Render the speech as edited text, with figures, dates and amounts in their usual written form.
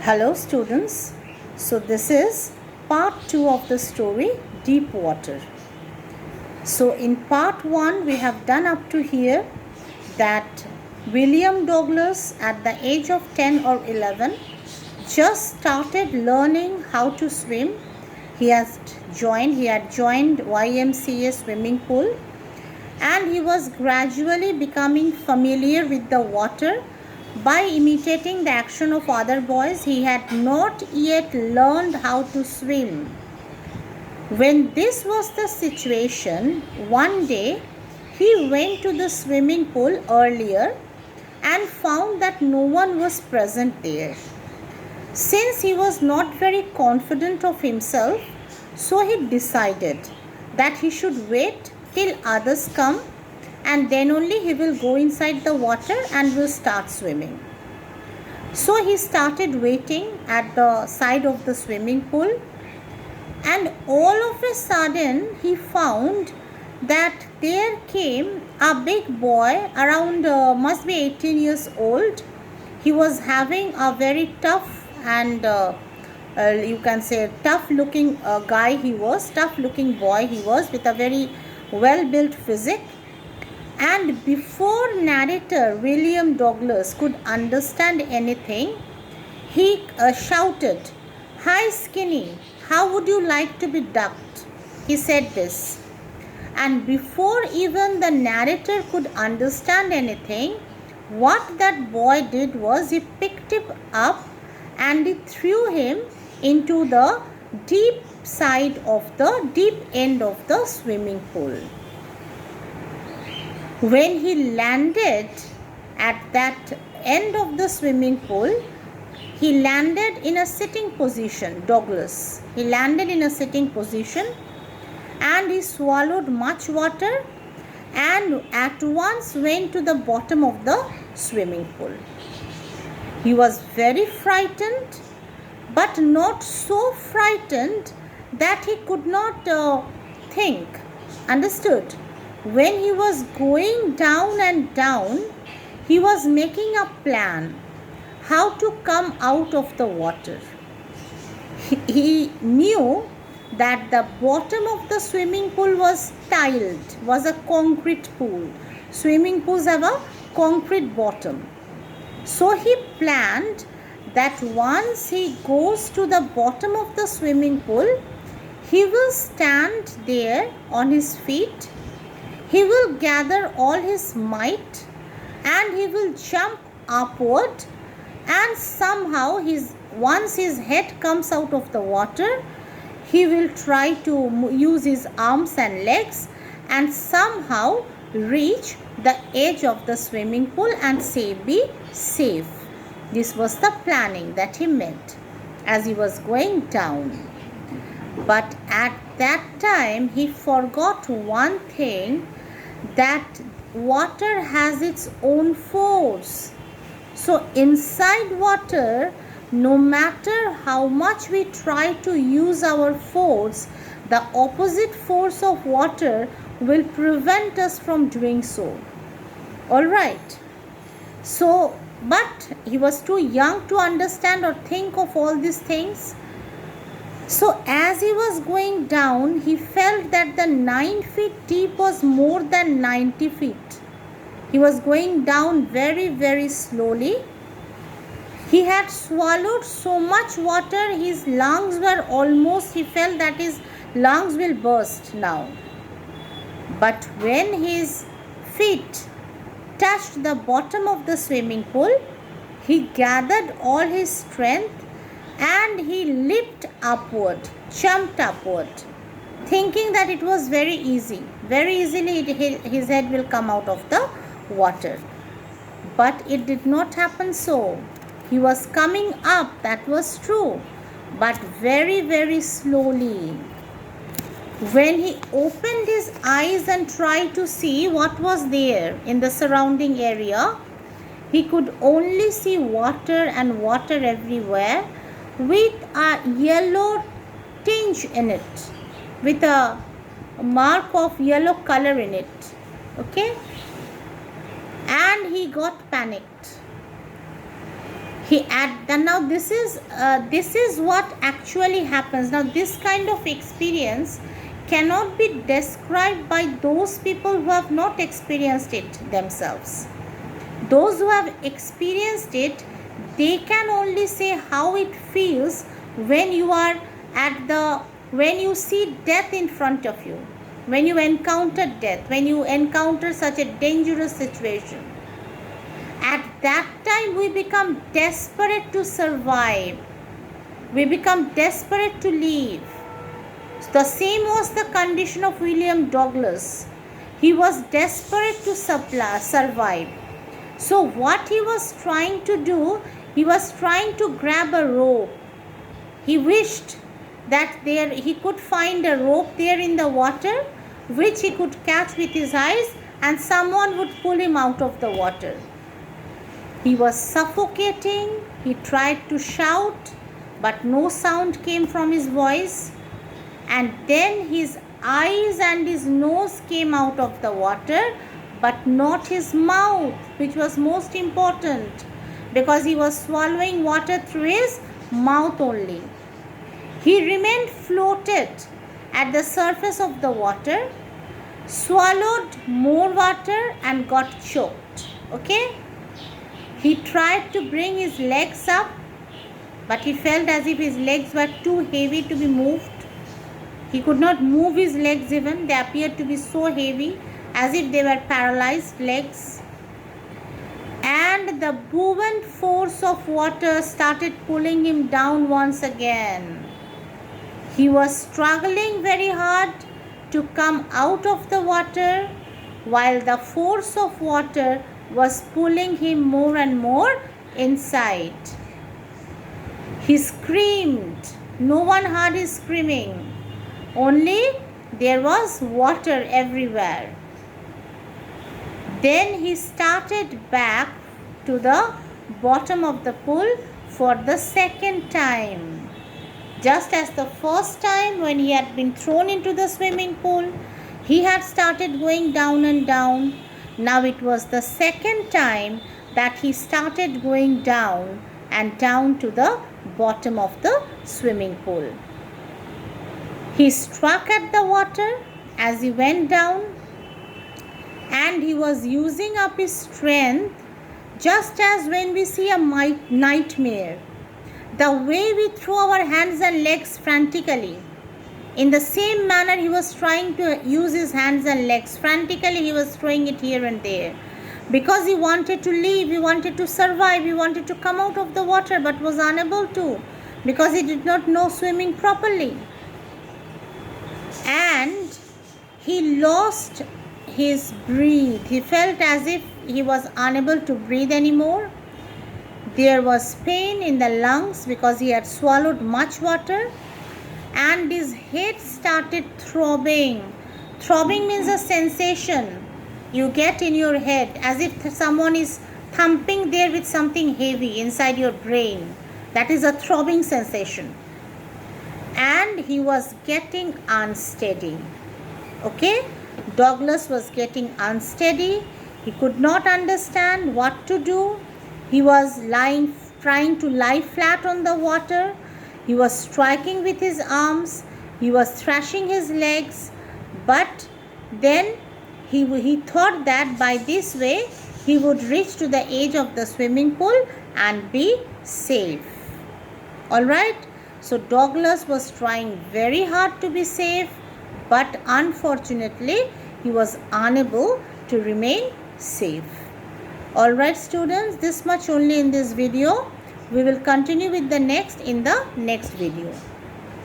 Hello students, so this is part 2 of the story Deep Water. So in part 1 we have done up to here that William Douglas at the age of 10 or 11 just started learning how to swim. He had joined YMCA swimming pool and he was gradually becoming familiar with the water. By imitating the action of other boys, he had not yet learned how to swim. When this was the situation, one day he went to the swimming pool earlier and found that no one was present there. Since he was not very confident of himself, so he decided that he should wait till others come and then only he will go inside the water and will start swimming. So he started waiting at the side of the swimming pool, and all of a sudden he found that there came a big boy around must be 18 years old. He was having a very tough and you can say tough looking tough looking boy he was, with a very well built physique. And before narrator William Douglas could understand anything, he shouted, "Hi Skinny, how would you like to be ducked?" He said this. And before even the narrator could understand anything, what that boy did was he picked him up and he threw him into the deep end of the swimming pool. When he landed at that end of the swimming pool, he landed in a sitting position, Douglas. He landed in a sitting position and he swallowed much water and at once went to the bottom of the swimming pool. He was very frightened, but not so frightened that he could not think. Understood? When he was going down and down, he was making a plan how to come out of the water. He knew that the bottom of the swimming pool was tiled, was a concrete pool. Swimming pools have a concrete bottom. So he planned that once he goes to the bottom of the swimming pool, he will stand there on his feet. He will gather all his might and he will jump upward, and somehow once his head comes out of the water, he will try to use his arms and legs and somehow reach the edge of the swimming pool and be safe. This was the planning that he made as he was going down. But at that time he forgot one thing, that water has its own force. So inside water, no matter how much we try to use our force, the opposite force of water will prevent us from doing so. Alright. So, but he was too young to understand or think of all these things. So as he was going down, he felt that the 9 feet deep was more than 90 feet. He was going down very, very slowly. He had swallowed so much water, his lungs were almost, he felt that his lungs will burst now. But when his feet touched the bottom of the swimming pool, he gathered all his strength and he leaped upward, jumped upward, thinking that it was very easy. Very easily his head will come out of the water. But it did not happen so. He was coming up, that was true, but very, very slowly. When he opened his eyes and tried to see what was there in the surrounding area, he could only see water and water everywhere, with a yellow tinge in it, with a mark of yellow color in it. Okay? And he got panicked. Now this is what actually happens. Now this kind of experience cannot be described by those people who have not experienced it themselves. Those who have experienced it, they can only say how it feels when you are when you see death in front of you, when you encounter death, when you encounter such a dangerous situation. At that time we become desperate to survive. We become desperate to live. The same was the condition of William Douglas. He was desperate to survive. So what he was trying to do, he was trying to grab a rope. He wished that he could find a rope there in the water, which he could catch with his eyes, and someone would pull him out of the water. He was suffocating. He tried to shout, but no sound came from his voice. And then his eyes and his nose came out of the water, but not his mouth, which was most important, because he was swallowing water through his mouth only. He remained floated at the surface of the water, swallowed more water and got choked. Okay? He tried to bring his legs up, but he felt as if his legs were too heavy to be moved. He could not move his legs even. They appeared to be so heavy, as if they were paralyzed legs. And the buoyant force of water started pulling him down once again. He was struggling very hard to come out of the water, while the force of water was pulling him more and more inside. He screamed. No one heard his screaming. Only there was water everywhere. Then he started back to the bottom of the pool for the second time. Just as the first time when he had been thrown into the swimming pool, he had started going down and down. Now it was the second time that he started going down and down to the bottom of the swimming pool. He struck at the water as he went down, and he was using up his strength, just as when we see a nightmare. The way we throw our hands and legs frantically, in the same manner he was trying to use his hands and legs frantically. He was throwing it here and there, because he wanted to live, he wanted to survive, he wanted to come out of the water, but was unable to, because he did not know swimming properly. And he lost his breath. He felt as if he was unable to breathe anymore. There was pain in the lungs because he had swallowed much water, and his head started throbbing. Throbbing means a sensation you get in your head, as if someone is thumping there with something heavy inside your brain. That is a throbbing sensation. And he was getting unsteady. Okay? Douglas was getting unsteady. He could not understand what to do. He was trying to lie flat on the water. He was striking with his arms. He was thrashing his legs. But then he thought that by this way he would reach to the edge of the swimming pool and be safe. Alright? So Douglas was trying very hard to be safe, but unfortunately he was unable to remain safe. Alright students, this much only in this video. We will continue with the next in the next video.